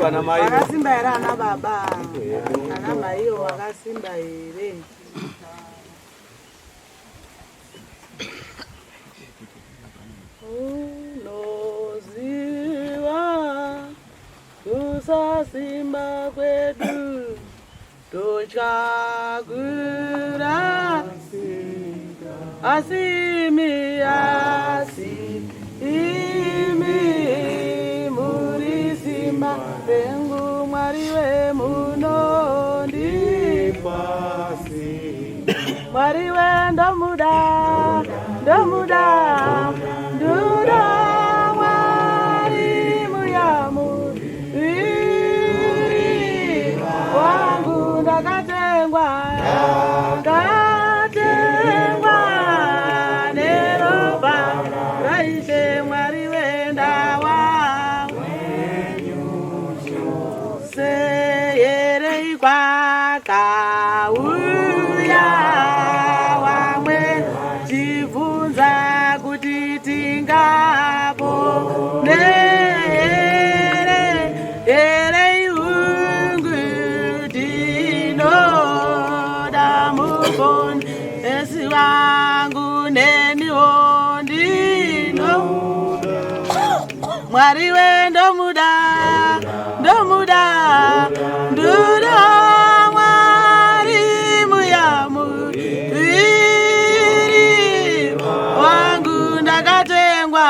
ana mai. Akasimba era ana baba. Ana mai akasimba ere. Unoziwa kusasimba kwedu tochagura asimi murisima pengu mwariwe munondipasi mwariwe ndomuda mwari muyamu wangu ndakatengwa neropa raishe mwari wenda wangu seyerei kwakauya wamwe chibvunza kuti tingapone erei hungu tinoda mufoni esi wangu neniwo ndinoda mwari wendomuda nduda mwari muyamu wangu ndakatengwa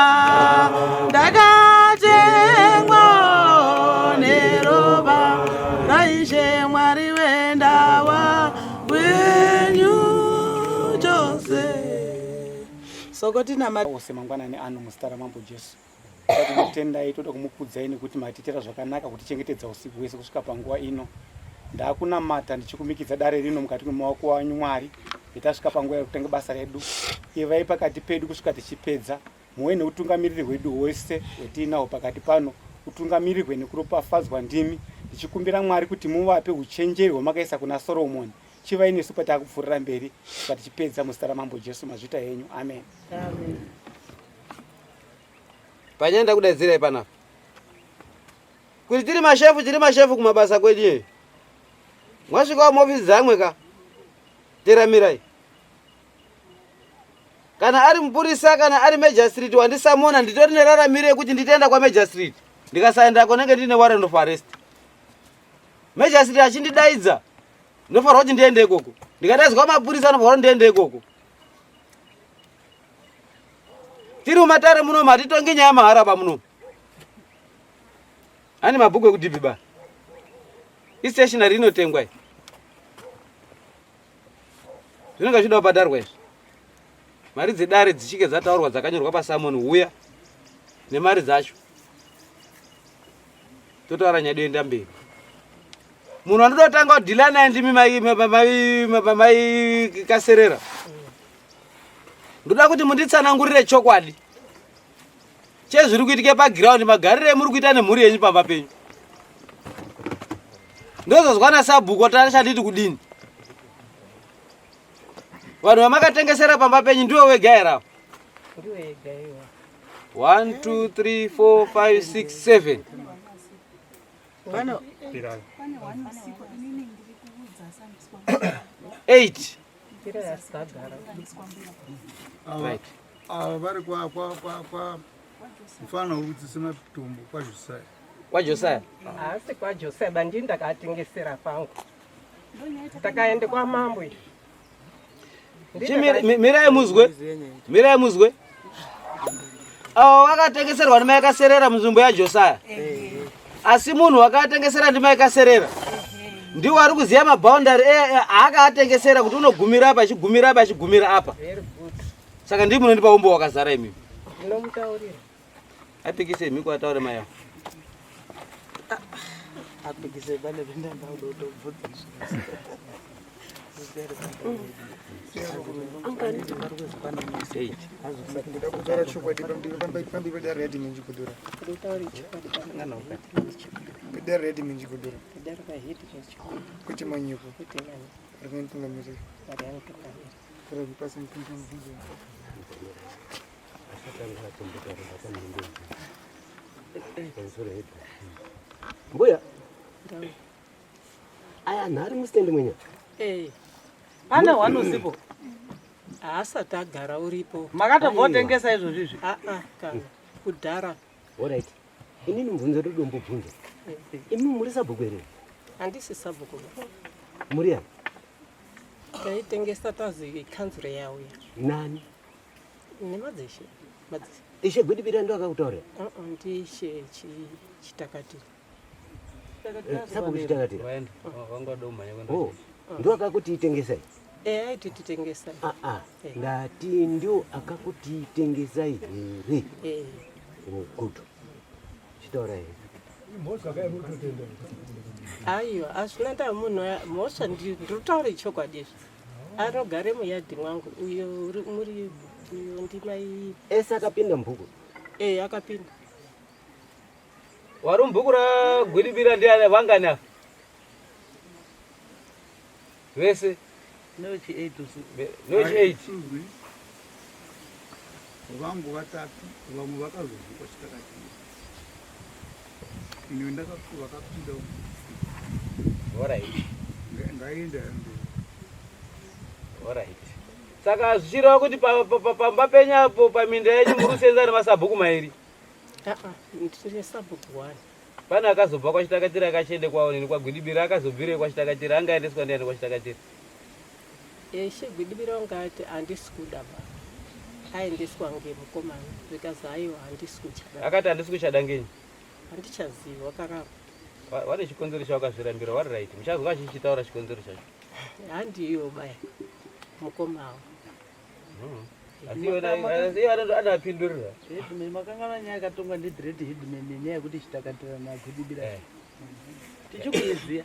neropa raishe mwari wendawa wenyu chose sokoti ose mangwanani ano muzita mambo Jesu tinotendai toda kumukudzai kuti matitira zvakanaka kuti chengetedza usiku wese kusvika panguva ino. Ndakunamata ndichikumikidza dare rino mukati mwemaoko wanyu Mwari tasvika panguva yekutanga basa redu. Ivai pakati pedu kusvika tichipedza. Muwe neutungamiriri hwedu hwese hwetinaho pakati pano utungamirirwe nekuropafadzwa ndimi. Ndichikumbira Mwari kuti muvape uchenjeri hwamakaisa kuna Soromoni chivai nesu patakupfuurira mberi tichipedza muzita ramambo Jesu mazvita henyu. Amen. Amen. Panyenda kudadzira panapa kuti tiri mashefu kumabasa kwedu mwasvikawo muofisi dzamwe ka teramirai kana ari mupurisa kana ari Major Street wandisamona nditori neraramiro yekuti nditenda kwa Major Street ndikasaendako nenge ndine warrant of arrest. Major Street achindidaidza ndofanira kuti ndiende ikoko ndikadaidzwa mapurisa anofanira kuti ndiende ikoko. Tiri mumatare muno matitonge nyaya maharaba muno. Ani mabhuku ekudhibi ba. Stationery inotengwa. Zvinenge zvida kubhadharwa izvi. Mari dzedare dzichike dzataurwa dzakanyorwa pasamoni huya nemari dzacho. Totaura nyaya doenda mberi. Munhu anoda kutanga kudhila naye ndimi mai kaserera. Ndoda kuti munditsanangurire chokwadi. Chezviri kuitike paground magarire emuri kuita nemhuri yenyu pamba penyu. Ndozozwana sabhuku tashanditi kudini. Vanhu vamakatengesera pamba penyu ndiwo wega here. Ndiwo wega iwa. 1 2 3 4 5 6 7. Vano 8. Right. Vari kwa mfano udzisema tumbo kwa Josiah. Kwa Josiah? Asi kwa Josiah bandi ndakatengesera pangu. Takaende kwa mambo. Mirai muzwe. Wakatengeserwa ndima yakaserera munzvimbo yaJosiah. Asi munhu wakatengesera ndima yakaserera. Ndiwo ari kuziya maboundary aakatengesera kuti unogumira apa achigumira apa. Saka ndimi munondipa umbo wakazara imi. Ndinomutaurira. Apikise miko ataure maya. apikise bane ndamba udodo bvudzi. Angani timarukwe pana message. Ndida kutora chokwadi pambi peda ready minji kudura. Kutauri chokwadi kana ukati. Peda ready minji kudura. Peda ka hit chocho. Kuti manyiko. Kuti nani. Argen tunga miri. Arian tukani. Kare bipasa mpunga mpunga. Mbuya. Aya nari mustendi mwenye. Pane wanosipo. Asati agara uripo. Makatovotengesa izvo zvizvi. Kana kudhara. Alright. Inini mubvunzo ndodombo bvunza. Imi muri sabhuku ere? Handisi sabhuku. Muri yani? Taitengesa tazi kanzuro yauya. Nani? Nemadzeshe. Ishe Gwidibira ndo akakutaura? Ndishe chitakatira. Sabhuku chitakatira? Waenda wangodoma yakwenda. Oh. Ndo akakuti itengesai? Aiti titengesai. Ndati ndio akakuti itengesai here. Good. Chitaura here. Aiwa, azvinanda munhu mhosva ndinotaura chokwadi. Anogare muyadhi mwangu uyo muri uyo ndimai. Esa akapinda mubhuku? Akapinda. Wari mubhuku raGwidibira ndiani vangani afa? Vese? Nochi 8. Vangu vatatu, vamwe vakazozvikwa chitakatira. Ino vakapinda. Alright. Ngaenda mberi. Alright. Saka zvichireva kuti pamba penyapo paminda yenyu muri kusenza nemasabhuku mairi? Ndine sabhuku 1. Pane akazobva kwachitakatira akachiende kwawo nini kwaGwidibira akazobvire kwachitakatira angaendeswa ndiani kwachitakatira? Eshe Gwidibira ungati handisi kuda ba. Aendeswa ngemukomana vikazi aiwa handisi kuchada. Akati handisi kuchada ngenyi? Handichaziva wakaramba. Wane chikonzero chawakazvirambira wari right. Muchazwa achichitaura chikonzero chacho. Handiyo baya mukomawo. Asi iwo anapindurira. Headman makangana nyaya yakatongwa ndiDread Headman nenyaya yekuti chitakatira naGwidibira. Tichikuiziya.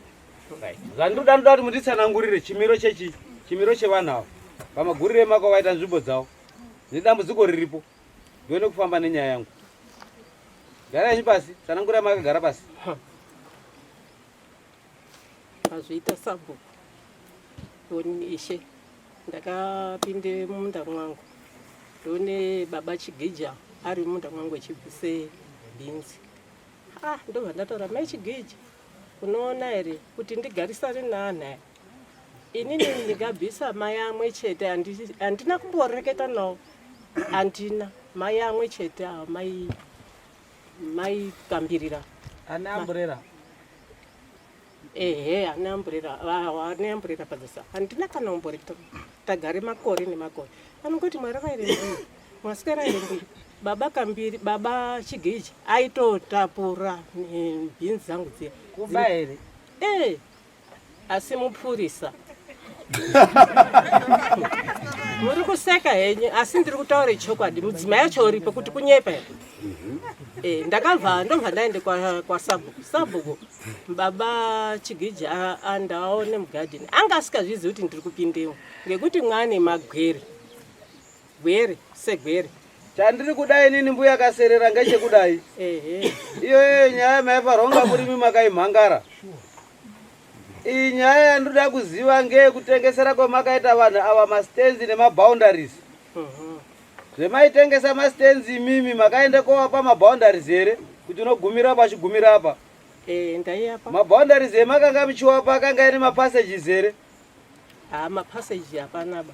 Zvandoda kuti munditsanangurire chimiro chevanhu ava pamagurire mako vaita nzvimbo dzavo nedambudziko riripo ndione kufamba nenyaya yangu. Garai pasi, tsanangurai makagara pasi. Azviita sabhuku. Ndoni ishe ndakapinde mumunda mwangu. Ndone baba Chigija ari mumunda mwangu echibvise bhinzi. Ndobva ndataura mai Chigija. Unoona here kuti ndigarisane naanhu. Inini ndikabvisa mai amwe chete handina kumboreketa nawo. Handina mai amwe chete mai Kambirira. Ane amburera. Ane amburera padzisa. Handina kana kumboreketa. Tagare makore nemakore. Anongoti mwari vairembui. Mwasikara irembui. Baba Chigiji aitotapura bhinzi dzangu dziya. Kuba here. Asi mupurisa. Muri kuseka henyu asi ndiri kutaura chokwadi. Mudzimai yacho uripo kuti kunyepa here. Ndakabva ndobva ndaende kwa sabhuku. Baba Chigiji andaone mugadheni. Anga asikazvizivi kuti ndiri kupindemo ngekuti mwane magwere. Segwere. Chandiri kudai nini mbuya akaserera ngechekudai. Iyo nyaya maifarwa murimi makaimhangara. Iyi nyaya yandoda kuziva ngeyekutengesera kwamakaita vanhu ava mastenzi nemaboundaries. Zvemaitengesa mastenzi imimi makaende kovapa maboundaries here kuti unogumira apa achigumira apa. Ndaiapa. Maboundaries emakanga muchiwapa akanga ine mapassages here? Mapassages hapanaba.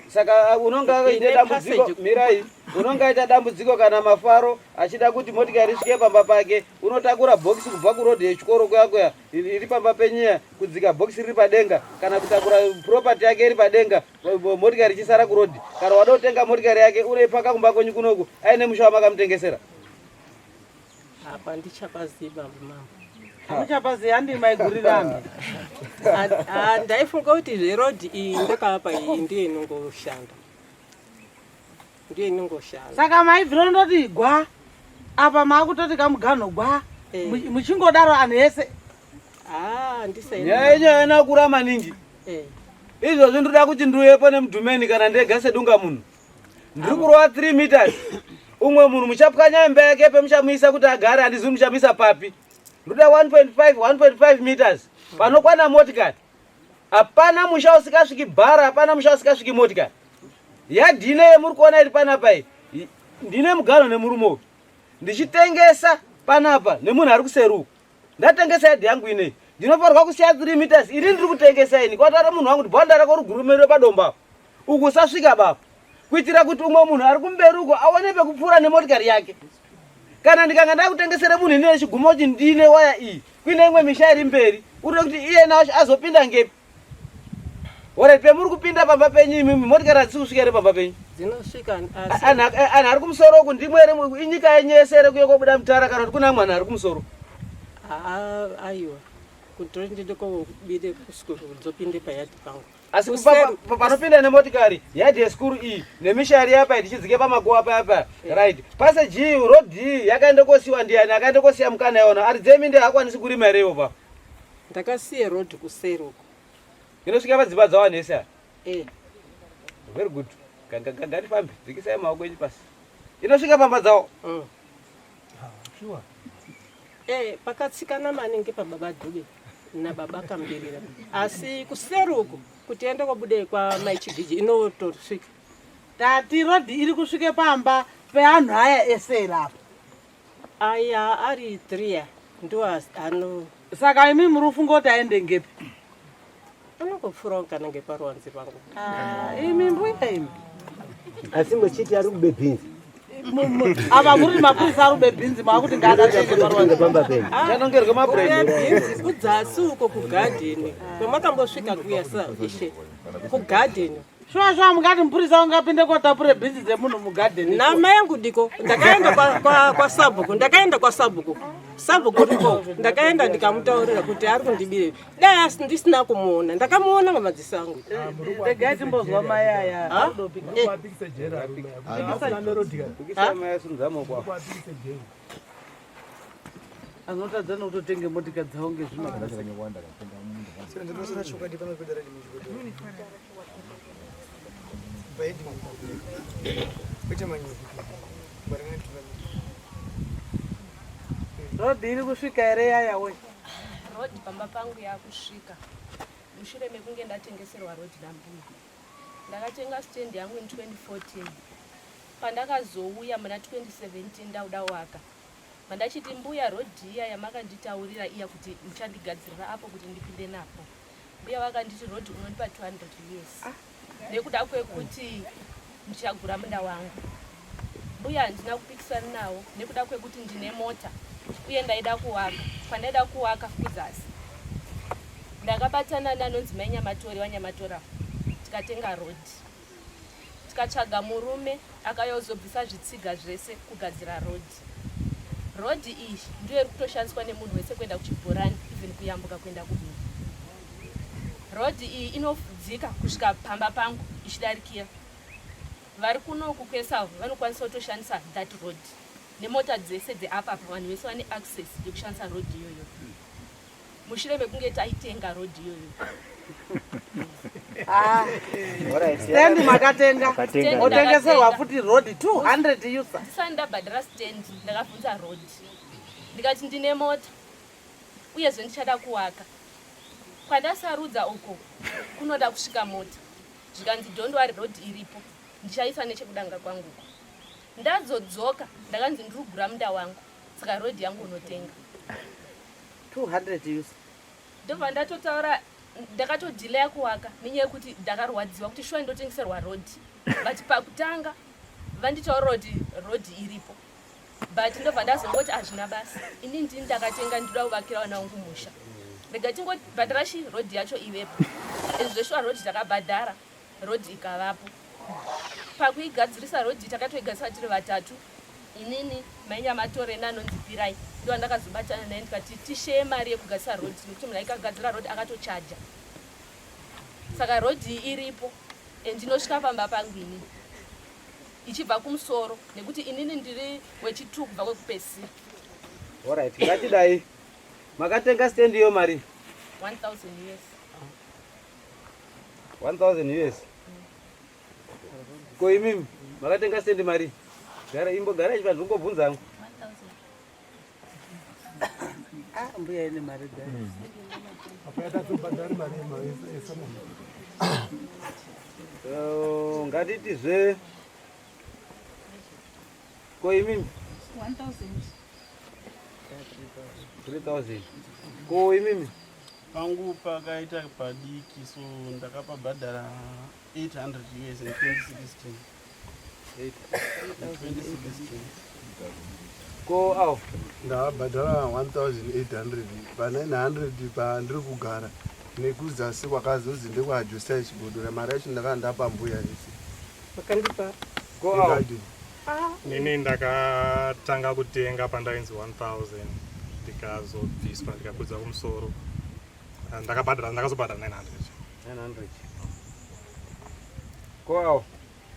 Saka unonga ite dambudziko mirai, unonga ita dambudziko kana mafaro achida kuti motikari isvike pamba pake, unotakura box kubva kurodhi yechikoro kwako iri pamba penyaya kudzika box riri padenga kana kutakura property yake iri padenga motikari ichisara kurodhi. Kana wada kutenga motikari yake unoipaka kumba kwenyu kunoku aine musha wamakamutengesera. Apa ndichapaziba mama. Muchapaziya ndimaigurirana. Ndaifunga kuti zverodhi iyi ndakapa iyi ndiye inongoshanda. Saka maibvira ndoti gwa apa makutoti kamugano gwa muchingodaro anhu ese. Nyaya yenyu yanakura maningi. Izvozvi ndoda kuti ndiuyepo nemudhumeni kana ndega sedunga munhu. Ndiri kurova 3 meters. Umwe munhu muchapwanya imba yake pemuchamuisa kuti agare handizivi muchamuisa papi. Ndoda 1.5 meters. Panokwana motikari. Hapana musha usikasviki bhara, hapana musha usikasviki motikari. Yadhine yemuri kuona iri panapa iyi. Ndine mugano nemurume uyu. Ndichitengesa panapa nemunhu ari kuseruka. ndatengesa yadhi yangu inei ndinofanirwa kusiya 3 meters ini ndiri kutengesa ini kwataura munhu wangu kuti bhanda rako rigurumire padomba uku usasvika baba kuitira kuti umwe munhu ari kumberi uko aone pekupfuura nemotikari yake. Kana ndikanga ndakutengesera munhu ine chigumo kuti ndine waya iyi kuine imwe misha iri mberi uri kuti iye nawo azopinda ngepi. Ore pemuri kupinda pamba penyu imimi motikari hadzisi kusvika ere pamba penyu dzinosvika anhu ari kumusoro uku ndimwe ere inyika yenyu yese ere kuye kobuda mutara kana kuti kuna mwana ari kumusoro. aiwa kuti ndinde kobide kuskuru dzopinde payadi pangu asi panopinda nemotikari yadhi yeskuru iyi nemishari yapa ichidzike pamakuwa papa right pase G road iyi yakaenda kosiwa ndiani akaenda kosiya mukana yona ari dzemi ndi hakwanisi kurima ere ivo pa ndakasiye road kuseri uko inosvika padzimba dzawanhesi a very good ngandifambe dzikisai maoko enyu pasi inosvika pamba dzawo pakatsikana maningi pababa Dhube nababa Kambirira asi kuseri uko kuti ende kobude kwa maichigiji inotosvika tati rodhi iri kusvike pamba peanhu aya ese rapo aya ari 3 ndo ano saka imi muri kufunga kuti aende ngepi anongopfuura kana ngeparuwanzi pangu imi mbuya imi asi muchiti ari kube bhinzi ava muri mapurisa ari kube bhinzi maakuti ngaadachenge paruwanzi pamba penyu chanongerwe mabhinzi kudzasi uko kugadheni kwemakambosvika kuya sa ishe kugadheni shwa mungati mupurisa ungapinde kotapure bhinzi dzemunhu mugadheni nama yangu diko ndakaenda kwa sabhuku ndakaenda kwa sabhuku riko ndakaenda ndikamutaurira kuti ari kundibire dai ndisina kumuona ndakamuona ngamadziso angu regai timbozwa mai aya anotadza nekutotenge motika dzawo ngezvino rodhi iri kusvika ere yayawe rodhi pamba pangu yakusvika mushure mekunge ndatengeserwa rodhi nambuya ndakatenga stendi yangu in 2014 pandakazouya muna 2017 ndauda waka mandachiti mbuya rodhi iya yamakanditaurira iya kuti muchandigadzirira apo kuti ndipinde napo mbuya vakanditi rodhi unondipa 200 years nekuda kwekuti ndichagura munda wangu mbuya handina kupikisana nawo nekuda kwekuti ndine mota uye ndaida kuwaka pandaida kuwaka kuzasi ndakabatana nanonzi mainyamatori wanyamatora tikatenga rodhi tikatsvaga murume akayozobvisa zvitsiga zvese kugadzira rodhi iyi ndiyo iri kutoshandiswa nemunhu wese kuenda kuchibhorani even kuyambuka kuenda kubini rodhi iyi inodzika kusvika pamba pangu ichidarikira vari kunoku kwesavo vanokwanisa kutoshandisa that road nemota dzese dzeapapa vanhu vese vane access yekushandisa rodhi iyoyo mushure mekunge taitenga rodhi iyoyo stendi makatenga otengeserwa futi rodhi 200 usa ndisani ndabhadhara stendi ndakabvunza rodhi ndikati ndine mota uyezve ndichada kuwaka kwandasarudza uko kunoda kusvika mota zvikanzi don't worry rodhi iripo ndichaisa nechekudanga kwanguko ndadzodzoka ndakanzi ndiri kugura munda wangu saka rodhi yangu unotenga 200 usa ndobva ndatotaura ndakatodhilaya kuwaka nenyaya yekuti ndakarwadziwa kuti shuwa ndotengeserwa rodhi but pakutanga vanditaurira kuti rodhi iripo but ndobva ndazongoti hazvina basa ini ndini ndakatenga ndinoda kuvakira vana vangu musha rega tingobhadharashi rodhi yacho ivepo izvi zveshuwa rodhi takabhadhara rodhi ikavapo pakuigadzirisa rodhi takatoigadzisa tiri vatatu inini mainyamatore nanonzi pirai ndo ndakazobatana naye ndikati tisheye mari yekugadzisa rodhi nekuti munhu aikagadzira rodhi akatochaja saka rodhi iripo endinosvika pamba pangu inini ichibva kumusoro nekuti inini ndiri wechi2 kubva kwekupesiri alright ngatidai makatenga stendi iyo mari 1000 US 1000 US ko imimi makatenga stendi mari gara imbogara ichi vanhu ngobvunza hangu mbuya ine mari ngatitizve ko imimi 3000 ko imimi pangu pakaita padiki so ndakapabhadhara 800 US in 2016. 2016. ko awo ndakabhadhara 1800 pa900 pandiri kugara nekuzasi kwakazozi ndekwajusta chibhodora mari yacho ndakanga ndapa mbuya ese Makandipa. ko awo Nini ndakatanga kutenga pandainzi 1000 ndikazobviswa ndikakudza kumusoro ndakazobhadhara 900 ko awo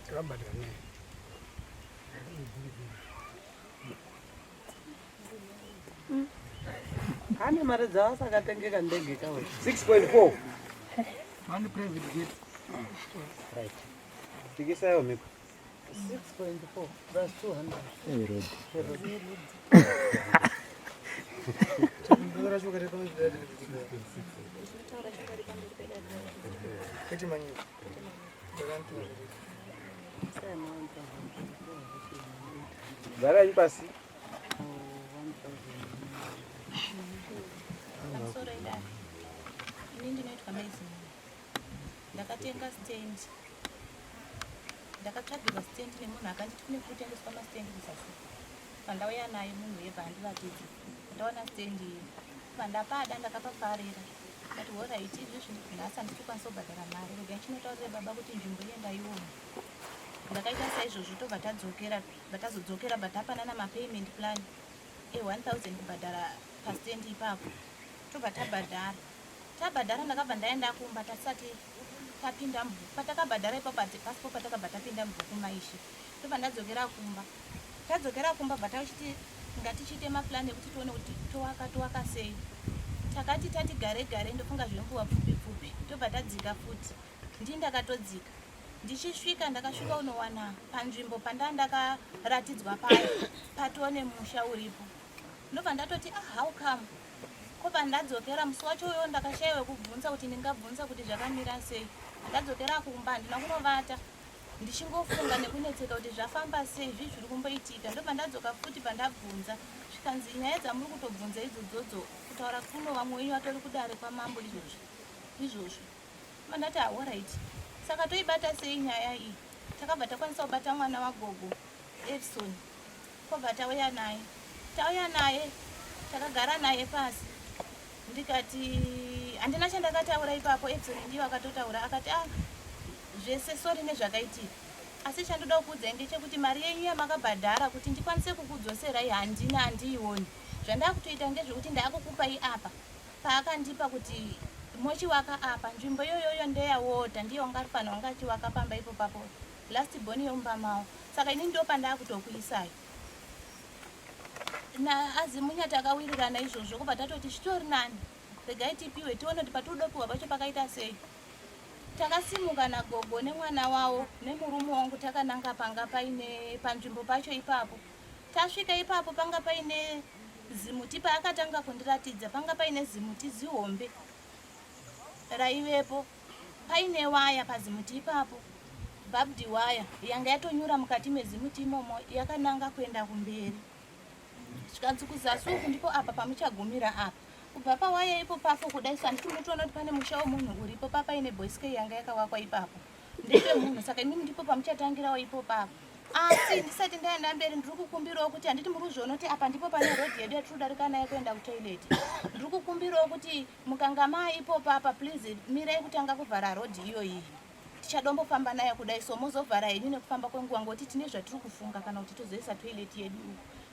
Ndakabhadhara 9. Ane mari dzavasakatengeka ndege kawe 6.4 Mani private jet. right tikisayo miko 6.4 plus 200. Ndora chuka repa mudare. Kati manyi. Ndakantu. gara ipasi Pamusoro idari. Ini ndinoitwa Maison. Ndakatenga stand. Ndakatsvagirwa stand nemunhu akanditi kune kutengeswa mastand kusasi. Pandauya naye munhu webva andiratidza. Ndaona stand iyi. Pandapada ndakapafarira. Ndati alright izvizvi nhasi handikwanisa kubhadhara mari. Regai chinotaurire baba kuti nzvimbo iye ndaiona. Ndakaita saizvozvo tobva tazodzokera bva tapanana mapayment plan e1000 kubhadhara pastand ipapo. Tobva tabhadhara ndakabva ndaenda kumba tasati tapinda mubhuku patakabhadhara ipapo paspo patakabva tapinda mubhuku maishi tobva ndadzokera kumba bva tachiti ngatichiite maplan ekuti tione kuti towaka sei. Takati tati gare ndofunga zvenguva pfupi tobva tadzika futi ndakatodzika ndichisvika ndakasvika unowana panzvimbo pandakaratidzwa patone musha uripo ndobva ndatoti how come ko pandadzokera musi wacho uyo ndakashayiwa kubvunza kuti ndingabvunza kuti zvakamira sei. Ndadzokera kumba handina kunovata ndichingofunga nekunetseka kuti zvafamba sei zvii zviri kumboitika. Ndobva ndadzoka futi pandabvunza zvikanzi nyaya dzamuri kutobvunza idzodzo kutaura kuno vamwe wenyu vatori kudare kwamambo izvozvo. Mandati alright saka toibata sei nyaya iyi. Takabva takwanisa kubata mwana wagogo Edson kobva tauya naye takagara naye pasi ndikati handina chandakataura ipapo. Edson ndiye akatotaura akati zvese sori nezvakaitika asi chandoda kukuudzai ndechekuti mari yenyu yamakabhadhara kuti ndikwanise kukudzoserai handiioni. Zvandakutoita ngezvekuti ndakukupai apa paakandipa kuti mochiwaka apa nzvimbo iyoyoyo ndeyawota ndiyo ungarifanira wanga achiwaka pamba ipo papo last born yomba mawo saka ini ndo pandakutokuisai na azimunya takawirirana izvozvo kubva tatoti chitori nani regai tipiwe tione kuti patinodopiwa pacho pakaita sei. Takasimuka nagogo nemwana wawo nemurume wangu takananga panga paine panzvimbo pacho ipapo. Tasvika ipapo panga paine zimuti paakatanga kundiratidza panga paine zimuti zihombe raivepo paine waya pazimuti ipapo barbed wire yanga yatonyura mukati mezimuti imomo yakananga kuenda kumberi. Zvikanzi kuzasi uku ndipo apa pamuchagumira apa kubva pawaya ipo papo kudai sanditi mutoona kuti pane musha womunhu uripo papaine boyske yanga yakawakwa ipapo ndepe munhu saka imimi ndipo pamuchatangirawo ipo papo. Asi ndisati ndaenda mberi ndiri kukumbirawo kuti handiti muri kuzviona kuti apa ndipo pane rodhi yedu yatiri kudarika nayo kuenda kutoileti. Ndiri kukumbirawo kuti mukanga maipo papa please mirai kutanga kuvhara rodhi iyoyi tichadombofamba nayo kudai so mozovhara henyu nekufamba kwenguva ngoti tine zvatiri kufunga kana kuti tozoisa toileti yedu.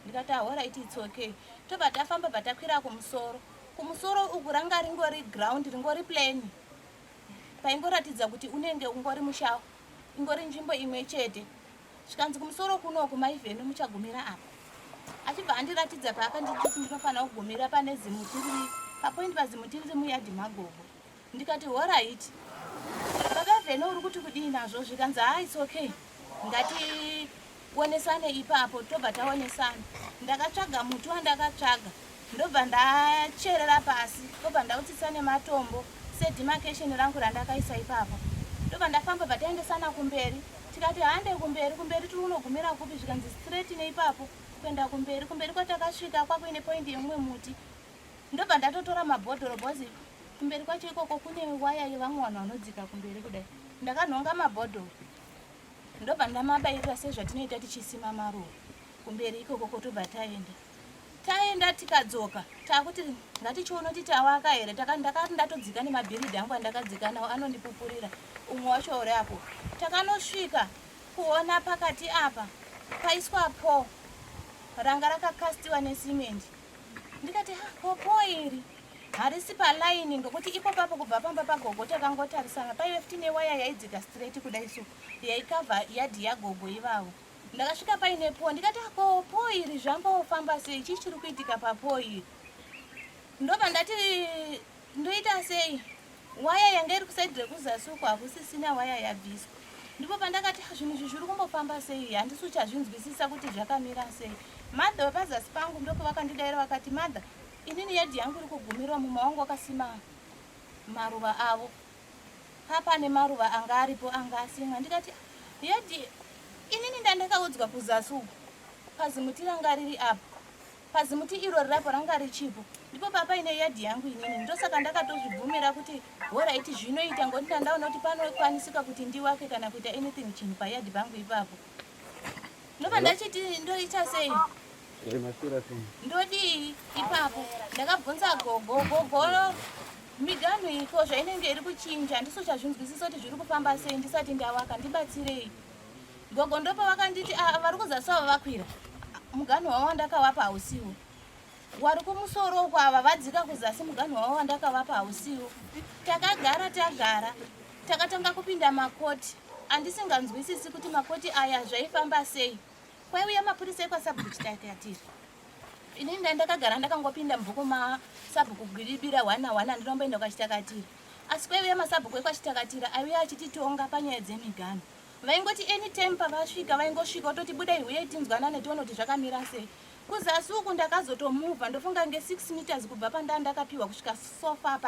Ndikati alright it's okay. Tobva tafamba bva takwira kumusoro uku ranga ringori ground ringori plain paingoratidza kuti unenge ungori musha ingori nzvimbo imwe chete. Zvikanzi kumusoro kunoku maivhenu muchagumira apa achibva andiratidza paakanditi ndinofanira kugumira pane zimuti riri papoindi pazimuti riri muyadhi magogo. Ndikati alright baba vhenu uri kuti kudii nazvo. Zvikanzi it's okay ngationesane ipapo. Tobva taonesana ndakatsvaga muti wandakatsvaga ndobva ndacherera pasi ndobva ndautsisa nematombo sedemarcation rangu randakaisa ipapo. Ndobva ndafamba bva taendesana kumberi tikati hande kumberi tiri kunogumira kupi. Zvikanzi straight neipapo kuenda kumberi kwatakasvika kwakuine point yemumwe muti ndobva ndatotora mabhodhoro bhozi kumberi kwacho ikoko kune waya yevamwe vanhu vanodzika kumberi kudai ndakanhonga mabhodhoro ndobva ndamabayirira sezvatinoita tichisima maruva kumberi ikoko kotobva taenda tikadzoka takuti ngatichiona kuti tawaka here ndakati ndatodzika nemabhiridhi angu andakadzika nawo anondipupurira umwe wacho uri apo takanosvika kuona pakati apa paiswapo ranga rakakastiwa nesimendi ndikati popo iri harisi palaini ngokuti ipo papo kubva pamba pagogo takangotarisana paive tine waya yaidzika straight kudai so yaikavha yadhi yagogo ivavo ndakasvika painepo ndikati popo iri zvambofamba sei chii chiri kuitika papo iri ndobva ndati ndoita sei waya yanga iri kusaidi rekuzasi uko hakusisina waya yabviswa ndipo pandakati zvinhu izvi zviri kumbofamba sei handisi uchazvinzwisisa kuti zvakamira sei madha wepazasi pangu ndoko vakandidaira vakati madha inini yadhi yangu iri kugumirwa mumawangu akasima maruva avo papane maruva anga aripo anga asimwa ndikati yadhi inini ndandakaudzwa kuzasi uko pazimuti ranga riri apo pazimuti iro rirapo ranga richipo ndipo papaine yadhi yangu inini ndosaka ndakatozvibvumira kuti horaiti zvinoita ngoti ndandaona kuti panokwanisika kuti ndiwake kana kuita anything chinhu payadhi pangu ipapo ndobva ndachiti ndoita sei ndodii ipapo ndakabvunza gogo miganhu iko zvainenge iri kuchinja ndiso chazvinzwisisa kuti zviri kufamba sei ndisati ndawaka ndibatsirei gogo ndopa vakanditi vari kuzasi ava vakwira muganhu wavo wandakavapa hausiwo wari kumusoro uko ava vadzika kuzasi muganhu wavo wandakavapa hausiwo takagara takatanga kupinda makoti andisinganzwisisi kuti makoti aya zvaifamba sei kwaiuya mapurisa ekwasabhuku chitakatiri inini ndandakagara ndakangopinda mubhuku masabhuku gwiribira 1 ndinomboenda kwachitakatiri asi kwaiuya masabhuku ekwachitakatira aiuya achititonga panyaya dzemiganhu vaingoti anytime pavasvika vaingosvika ototi budai huye tinzwanane tione kuti zvakamira sei kuzasi uku ndakazotomuvha ndofunga nge6 meters kubva pandandakapiwa kusvika sofa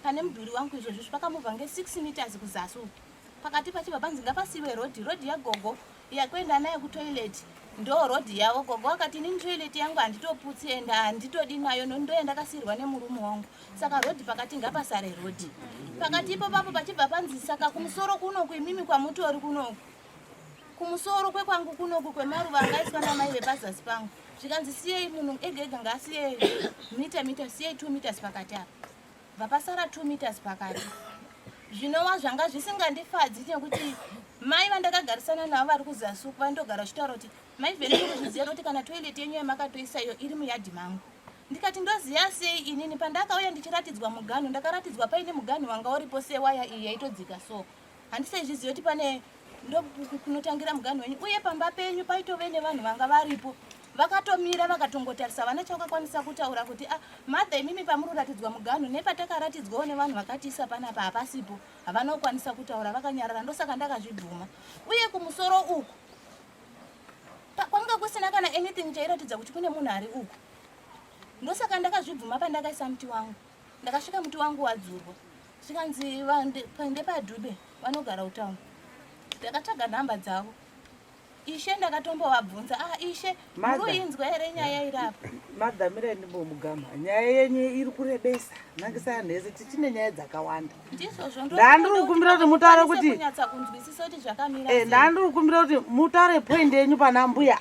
pane mudhuri wangu izvozvo zvakamuvha nge6 meters kuzasi uku pakati pachibva panzi ngapasiwe rodhi yagogo yakuenda naye kutoileti ndo rodhi yavo gogo akati inini toileti yangu handitoputsi ende handitodi nayo nondoenda kasirwa nemurume wangu saka rodhi pakati ngapasare rodhi pakati ipo papo pachibva panzi saka kumusoro kunoku imimi kwamutori kunoku kumusoro kwekwangu kunoku kwemaruva angaiswa namai vepazasi pangu zvikanzi siyei munhu ega ngaasiyei mita siyei 2 meters pakati apa vapasara 2 meters pakati zvinova zvanga zvisingandifadzi nekuti mai vandakagarisana navo vari kuzasi uku vandogara vachitaura kuti mai vhene kuzviziva kuti kana toileti yenyu yamakatoisa iyo iri muyadhi mangu ndikati ndoziya sei inini pandakauya ndichiratidzwa muganhu ndakaratidzwa paine muganhu wanga uripo sewaya iyi yaitodzika so handisaizviziva kuti pane ndokunotangira muganhu wenyu uye pamba penyu paitove nevanhu vanga varipo vakatomira vakatongotarisa vana chakakwanisa kutaura kuti madha imimi pamuroratidzwa muganhu nepatakaratidzwawo nevanhu vakatiisa panapa hapasipo havanokwanisa kutaura vakanyarara ndosaka ndakazvibvuma uye kumusoro uku kwanga kusina kana anything chairatidza kuti kune munhu ari uku ndosaka ndakazvibvuma pandakaisa muti wangu ndakasvika muti wangu wadzurwa zvikanzi ndepadhube vanogara utauni ndakatsvaga nhamba dzavo ishe ndakatombovabvunza ishe muruinzwa here nyaya irapa madhamira ndimbomugama nyaya yenyu iri kurebesa nangisa nhese tichine nyaya dzakawanda ndandiri kukumbira kuti mutaure kuti kunzwisisa kuti zvakamira ndandiri kukumbira kuti mutaure point yenyu pana mbuya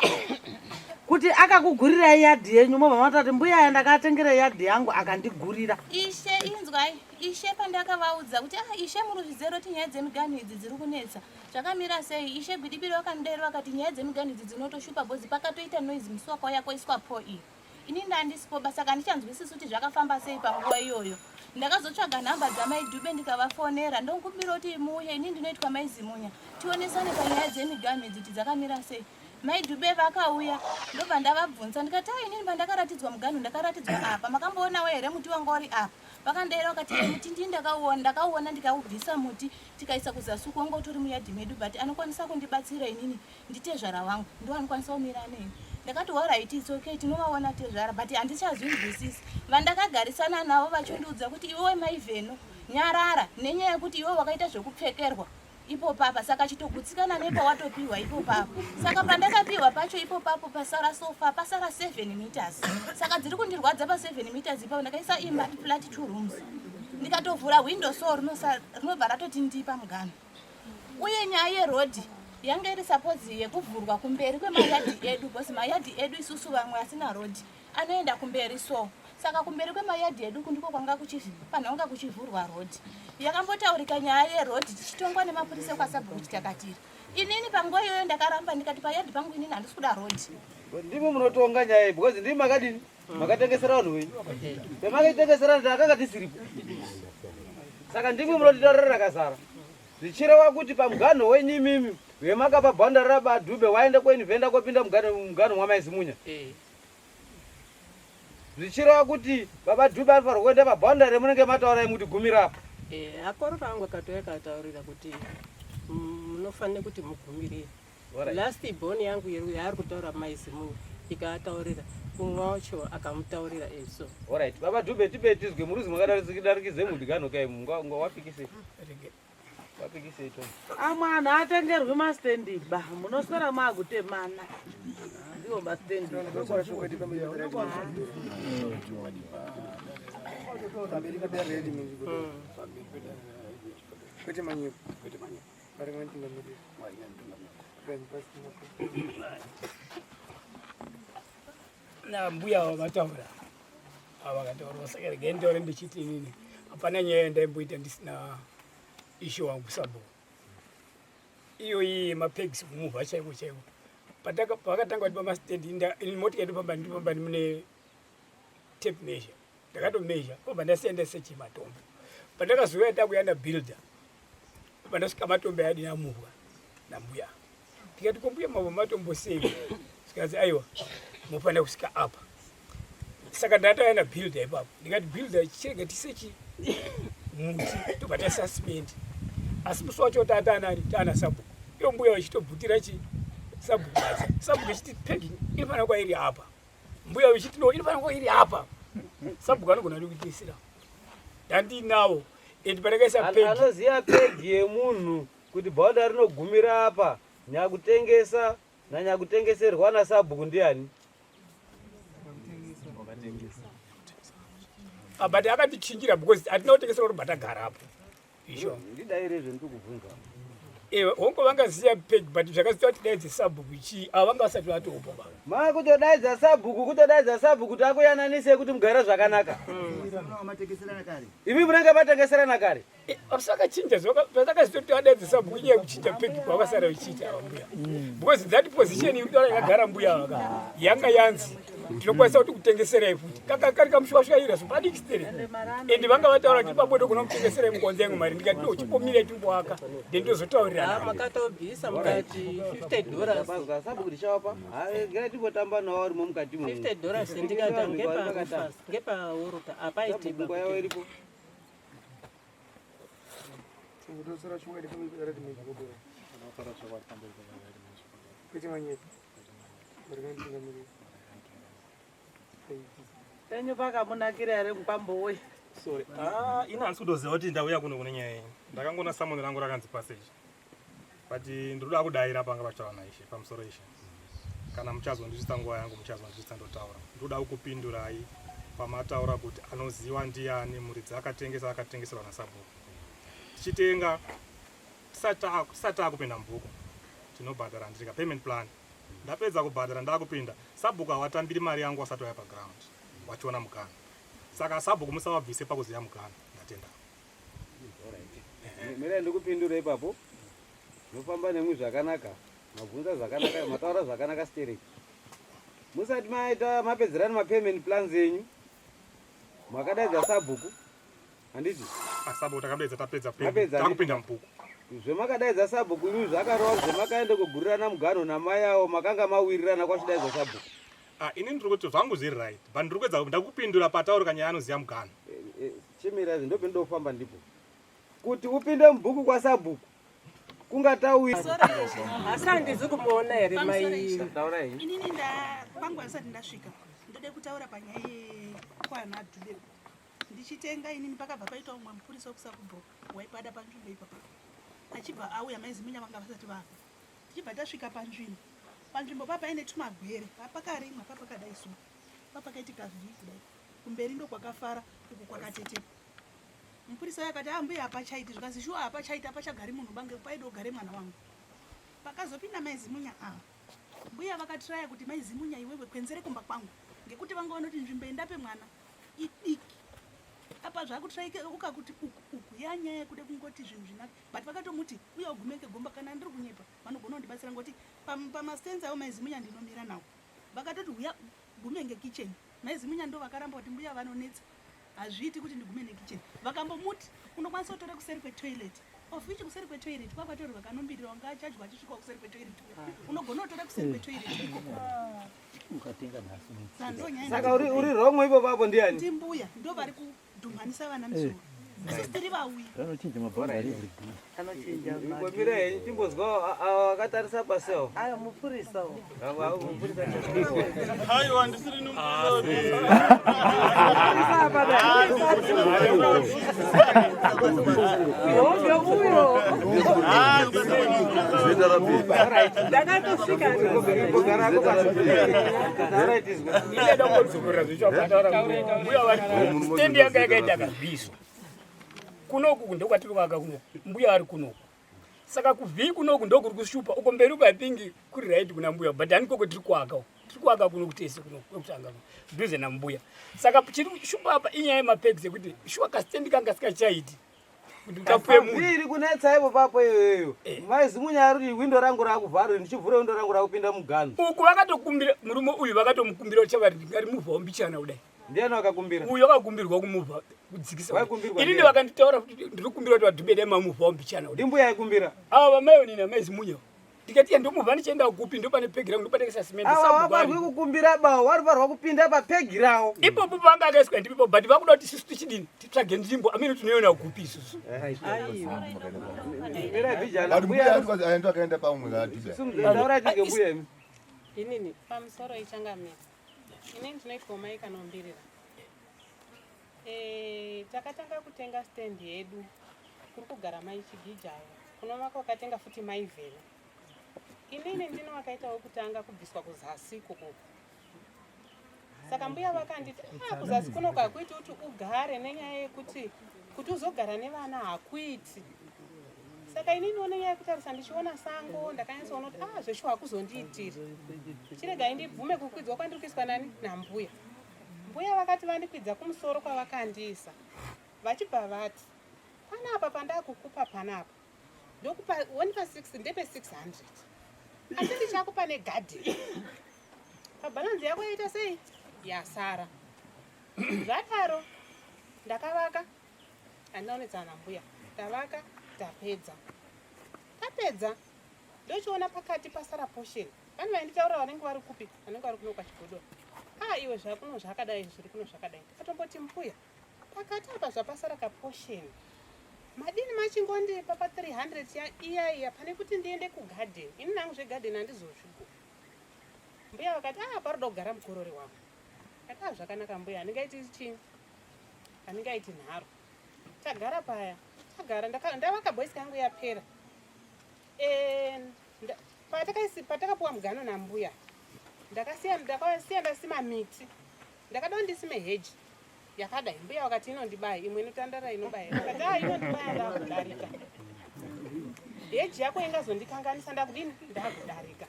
kuti akakugurirai yadhi yenyu mobva matati mbuya ndakatengera yadhi yangu akandigurira ishe inzwai ishe pandakavaudza kuti ishe muruzvizero kuti nyaya dzemiganhu idzi dziri kunetsa zvakamira sei ishe gwidibiri vakandaira vakati nyaya dzemiganhu idzi dzinotoshupa bhozi pakatoita noizi musi wakauya kwaiswa po iyi ini ndandisipo basa kandichanzwisisi kuti zvakafamba sei panguva iyoyo ndakazotsvaga nhamba dzamaidhube ndikavafonera ndokumbira kuti muuye ini ndinoitwa maizimunya tionesane panyaya dzemiganhu idzi kuti dzakamira sei maidhube vakauya ndobva ndavabvunza ndikati inini pandakaratidzwa muganhu ndakaratidzwa apa makamboonawo here muti wanga uri apa vakandaira vakati muti ndii ndakauona ndikaubvisa muti tikaisa kuzasi uku wanga utori muyadhi medu but anokwanisa kundibatsira inini nditezvara wangu ndo anokwanisa kumira neni ndakati alright it's okay tinovaona tezvara but handichazvinzwisisi vandakagarisana navo vachondiudza kuti iwe maivheno nyarara nenyaya yekuti iwe wakaita zvekupfekerwa ipo papa saka chitogutsikana nepa watopiwa ipo papa saka pandakapiwa pacho ipo papo pasara sofa pasara 7 meters saka dziri kundirwadza pa 7 meters ipo ndakaisa imba flat 2 rooms ndikatovhura window so rinobva ratoti ndipa mugano uye nyaya yerodhi yanga iri suppose yekuvhurwa kumberi kwemayadhi edu because mayadhi edu isusu vamwe asina rodhi anoenda kumberi so saka kumberi kwemayadhi edu kundiko kwanga panhonga kuchivhurwa rodhi yakambotaurika nyaya yerodhi tichitongwa nemapurisa kwasabhuku titakatira inini panguva iyoyo ndakaramba ndikati payadhi pangu inini handisi kuda rodhi ndimo munotonga nyaya because ndimi makadini makatengesera vanhu wenyu pemakaitengesera ndakanga tisiripo saka ndimi munotitaurira rakazara zvichireva kuti pamugano wenyu imimi vemakapa bhanda rabadhube waende kwenivhenda kopinda mugano mwamaizimunya zvichireva kuti baba dhube anofanirwa kuenda pabhanda remunenge mataurai muti gumirapo akoro rangu akatoya kataurira kuti munofanira kuti mugumirire last born yangu yaari kutaura maizimunya ikataurira umwe wacho akamutaurira eso alright baba dhube tipe tizwe muruzi mwakadarikidze mudigano kai wapikisei wapikisei to amwana atengerwi mastendi ba munoswera maakutemana ndiwo mastendi na mbuya vakataura avakataura saka rege ndaure ndichiti inini hapana nyaya ndaimboita ndisina ishu wangu sabo iyo iyi mapegs kumuvha chaivo chaivo pakatanga kuti pamastendi motika ndipamba mune tape measure ndakatomezha kobva ndasienda sechi matombo pandakazouya takuya nabuilder kobva ndasvika matombo ayadi namuvwa nambuya tikati kombuya mavo matombo sei sikazi aiwa mufanira kusvika apa saka ndatauya nabuilder ipapo ndikati builder chirege tisechi muti tobva tasuspend asi musi wacho tatanani tana sabhuku iyo mbuya vachitobvutira chi sabhuku acha sabhuku ichiti pegging inofanira kuva iri apa mbuya vichiti no inofanira kuva iri apa sabhuku anogona ndikutisira ndandinawo and pandakaisa pegi anoziva pegi yemunhu kuti bhanda rinogumira apa nyakutengesa nanyakutengeserwa nasabhuku ndiani but akatichinjira because hatina kutengesera kuti batagarapo isho ndidairezve ndikubvunza hongo vangaziva pegi but zvakaziva kuti daidze sabhuku chi ava vanga vasati vatopa makutodaidza sabhuku takuyananise kuti mugara zvakanaka imi munenge matengeserana kare asakachinja zvatakaziva kuti vadaidze sabhuku inyaya kuchinja pegi kwavasara vichiita ava mbuya because that position inotaura yakagara mbuya vaka yanga yanzi tinokwanisa kuti kutengeserai futi kari kamushwashwaira zvopadikistere ende vanga vataura kuti pabodo kuna kutengeserai mukonzi yangu mari ndikati no chipomira timboaka ndendozotaurira makatobvisa mukati $50 sabhuku richavapa gira timbotamba nawo arimo mukati $50 ndikata ngepaurota apaiti nguva yavo iripo penyu pakamunakira here mupambowe sorry ini handisi kutoziva kuti ndauya kuno kune nyaya yenyu ndakangona samono rangu rakanzi passage but ndinoda kudayira panga pachitaura ishe pamusoro ishe kana muchazondisvitsa nguva yangu muchazondisvitsa ndotaura ndoda kupindurai pamataura kuti anoziva ndiani muridzi akatengeserwa nasabhuku tichitenga tisati akupinda mubhuku tinobhadhara ndika payment plan ndapedza kubhadhara ndakupinda sabhuku hawatambiri mari yangu wasati waya paground wachiona mugano saka sabhuku musavabvise pakuziva mugano ndatenda mirai ndikupindura ipapo nofamba nemwi zvakanaka mabvunza zvakanaka mataura zvakanaka straight musati maita mapedzerani mapayment plans enyu makadaidza sabhuku handiti sabhuku takabeedza tapedza takupinda mubhuku zvemakadaidza sabhuku imi zvakarova zvemakaenda kugurirana mugano namai avo makanga mawirirana kwachidaidza sabhuku ini ndiri kuti zvangu zviri right but ndiri kuedza ndakupindura patauri kanyaya anoziva mugano chimirazve ndopindofamba ndipo kuti upinde mubhuku kwasabhuku kungatauri asi handizi kumuona here inini pangu asati ndasvika ndode kutaura panyaya yekwana adhubeko ndichitenga inini pakabva paita umwe mupurisa wekusabhuku waipada panzvimbo ipapa achibva auya maizimunya vanga vasati vafa. Tichibva tasvika panzvimbo papa ine tumagwere pakarimwa papakadaiswa papakaitika vhiki kudai kumberi ndo kwakafara uku kwakatetepa. Mupurisa akati mbuya hapachaiti zvikazi shuwa hapachaiti hapachagari munhu bange paida kugare mwana wangu. Pakazopinda maizimunya mbuya vakatiraya kuti maizimunya iwewe kwenzere kumba kwangu ngekuti vangaona kuti nzvimbo endape mwana idiki. Apa zvakutiraika ukakuti uku yanyaya yekuda kungoti zvinhu zvinaka but vakatomuti uye ugumeke gomba kana ndiri kunyepa vanogona kundibatsira ngoti pamastenzi awo maizimunya ndinomira nawo. Vakatoti uya gume ngekitchen. Maizimunya ndo vakaramba kuti mbuya vanonetsa hazviiti kuti ndigume nekitchen. Vakambomuti unokwanisa kutora kuseri kwetoilet of which kuseri kwetoilet kwakatori vakanombirira wanga achadya achisvika kuseri kwetoilet unogona kutora kuseri kwetoilet ukatenga nhasi saka uri romwe ipo papo ndiani ndimbuya ndo vari kudhumhanisa vana musoro tiri vauya anochinja mabhanga ari anochinja ngomira henyu timbozwa akatarisa basewo ayo mupurisawo mupurisa haiwa ndisiri stendi yanga yakaita kabhiso kunoku ndokwatiri kwaka kunoku mbuya ari kunoku saka kuvhii kunoku ndokuri kushupa uko mberi ukapingi kuri right kuna mbuya but hanikoko tiri kuaka kuno kutese kuno kwekutanga dhuze nambuya saka chiri kushupa apa inyaya yemapegisi ekuti shuwa kastendi kanga sikachaiti kuti kapuye munhu iri kunetsa ipo papo iyoyo maizimunya ari windo rangu rakuvharwa ndichivhura windo rangu rakupinda mugano uku vakatokumbira murume uyu vakatomukumbira kuti chavari ngari muvha wombichana kudai ndiani wakakumbira uyu akakumbirwa kumuvha kudzikisa inini vakanditaura kuti ndiri kukumbira kuti vadhubede mamuvha wombichana kudai ndimbuya yaikumbira ava vamaioni namaizimunya tikati ndomovha ndichienda kupi ndopane pegirawo ndopanekesa simende savarwi kukumbira bawo vari parwa kupinda papegirawo ipopo panga akaiswa ndipipo but vakuda kuti isusu tichidini titsvage nzvimbo amene tinoiona kupi isusu aendo akaenda pamwe inini pamusoro ichangamira inini tinoitwa mai kanombirira takatanga kutenga stendi yedu kuri kugara mai chigijayo kunomaka wakatenga futi maivhela inini ndino wakaitawo kutanga kubviswa kuzasi kuku saka mbuya vakanditi kuzasi kunoku hakuiti kuti ugare nenyaya yekuti kuti uzogara nevana hakuiti saka inini nenyaya yekutarisa ndichiona sango ndakanyatsoona kuti zveshuwa hakuzondiitiri chiregai ndibvume kukwidzwa kwandiri kuiswa nani nambuya mbuya vakati vandikwidza kumusoro kwavakandiisa vachibva vati panapa pandakukupa panapa ndokupa 1/6 ndepe 600 asi ndichakupa negadheni pabhalanzi yako yaita sei yasara zvadaro ndakavaka handinaonedzana nambuya ndavaka tapedza ndochiona pakati pasara posheni vanhu vainditaura vanenge vari kupi vanenge vari kuno kwachigodoro iwe zvakuno zvakadai zviri kuno zvakadai ndikatomboti mbuya pakati apa zvapasara kaposheni madini machingondipa pa 300 iya pane kuti ndiende kugadheni ini nangu zvegadheni handizozvigo mbuya vakati paroda kugara mukorori wangu kati zvakanaka mbuya handingaiti chini handingaiti nharo tagara paya tagara ndavaka boisi yangu yapera patakapuwa mugano nambuya ndakasiya ndasima miti ndakada ndisime heji yakadai mbuya wakati inondibaya imwe inotandara inobaya akati inondibaya ndakudarika heji yako ingazondikanganisa ndakudini ndakudarika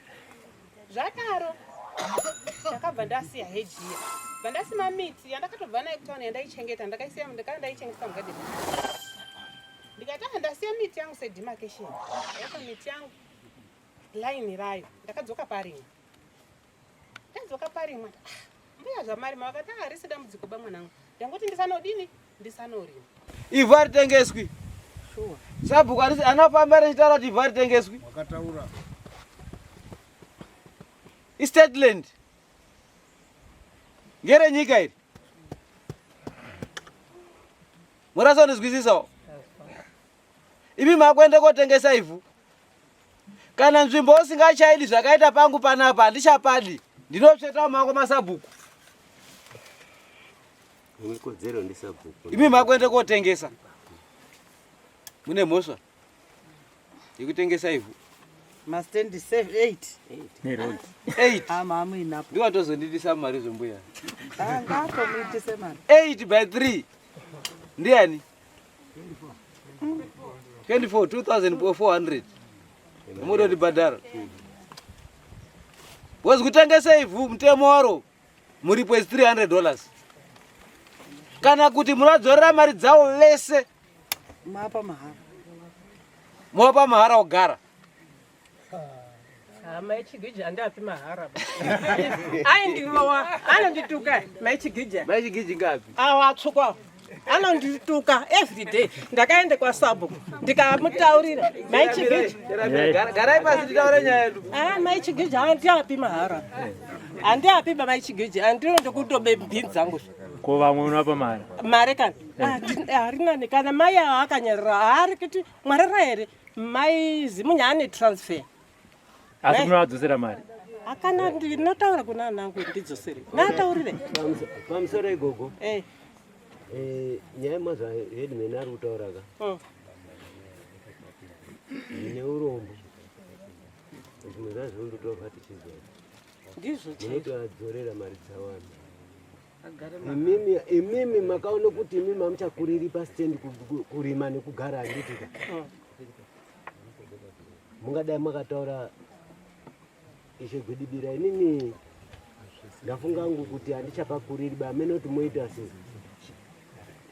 zvadaro ndakabva ndasiya heji iya bva ndasima miti yandakatobva nayo kutaona yandaichengeta ndakandaichengeta mugadheni ndikati ndasiya miti yangu sedemarcation yacho miti yangu laini rayo ndakadzoka parimwe mbuya zvamarima vakati harisi dambudziko bamwanangu ndangoti ndisanodini ndisanorima ivha ritengeswi sabhuku anofamba richitaura kuti ivha ritengeswi wakataura istatland ngere nyika iri murasondizwisisawo imi makuende kotengesa ivhu kana nzvimbo usingachaidi zvakaita pangu panapa handichapadi ndinotsvetawo mako masabhuku unekodzero ndisabhuku imi makuende kotengesa mune mhosva Ikutengesa ivhu. Mastendi 8. 8. Amamu inapo. Ndiwatozondidisa mari zombuya. Ngapo muitise mari. 8 by 3. Ndiani? 24 2400. Mudo dibadara. Wezi kutengesa ivhu mtemo waro. Muripo is $300. Kana kuti munadzorera mari dzawo lese. Mapa mahara. Mopa mahara ogara. Maichigija ndapi mahara. Aindiwa, anondituka maichigija. Maichigija ngapi? Awatsukwa. Anondituka every day. Ndakaende kwa Sabo. Ndikamutaurira maichigija. Garai pasi titaure nyaya yedu. Maichigija andiapi mahara. Andiapi maichigija. Andinokutobe mbinzi zangu. Ko vamwe unapa mari. Mari kana. Harina nekana mai akanyerera hari kuti mwarera here mai zimunyane transfer. Asi munadzosera mari. Akana ndinotaura kuna nangu ndidzosere. Nataurire. Pamusoro igogo. Nyaya mazva headman ari kutaura ka. Ine urombo. Zvimwe zvazvo ndotobva tichiziva. Ndizvo munoti adzorera mari dzawanda. Imimi makaona kuti imimi hamuchakuriri pastendi kurima nekugara handitika. Mungadai makataura ishe gwidibira inini ndafunga ngu kuti handichapakuriri ba amene kuti moita sei.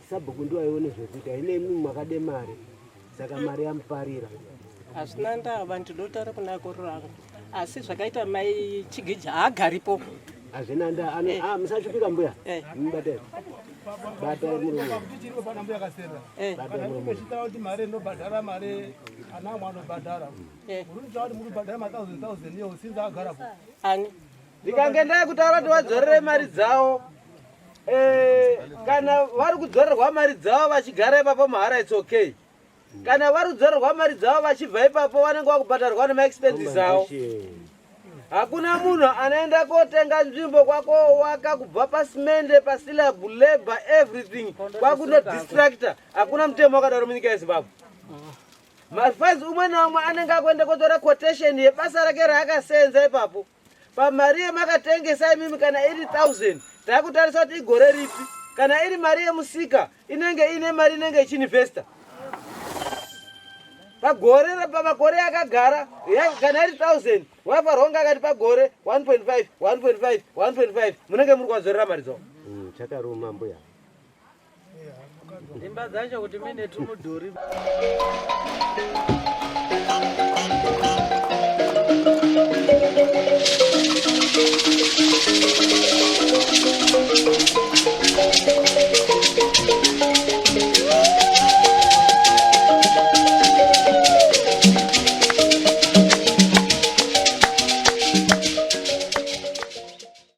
Sabhuku ndiwo aione zvekuita ine imimi makade mari saka mari yamuparira. Hazvina ndaa vantu ndotaura kuna akuru angu. Asi zvakaita mai Chigija haagaripo. Hazvina ndaa musachupika mbuya. Mubatai. Batai murume. Kuti mari inobhadhara mari ana amwe anobhadhara. Muri kuti muri kubhadhara ma1000 iyo sinzi agarapo. Ani. Ndikange ndaya kutaura kuti vadzorere mari dzawo. Kana vari kudzorerwa mari dzawo vachigara ipapo mahara it's okay. Kana vari kudzorerwa mari dzawo vachibva ipapo vanenge vakubhadharwa nemaexpenses avo. Hakuna munhu anaenda kotenga nzvimbo kwakowaka kubva pasimende pasilab labor everything kwakuno distractor. Hakuna mutemo wakadaro munyika yeZimbabwe. Mafazi umwe naumwe anenge akuenda kotora quotation yebasa rake raakasenza ipapo. Pamari yemakatengesa imimi kana iri 1000 takutarisa kuti igore ripi. Kana iri mari yemusika inenge ine mari inenge ichinvesta. Pagore pamakore akagara kana iri 1000 waparonga akati pagore 1.5 munenge muri kwadzorera mari dzawo. Chakaruma mbuya. Imba dzacho kuti mine tumudhuri.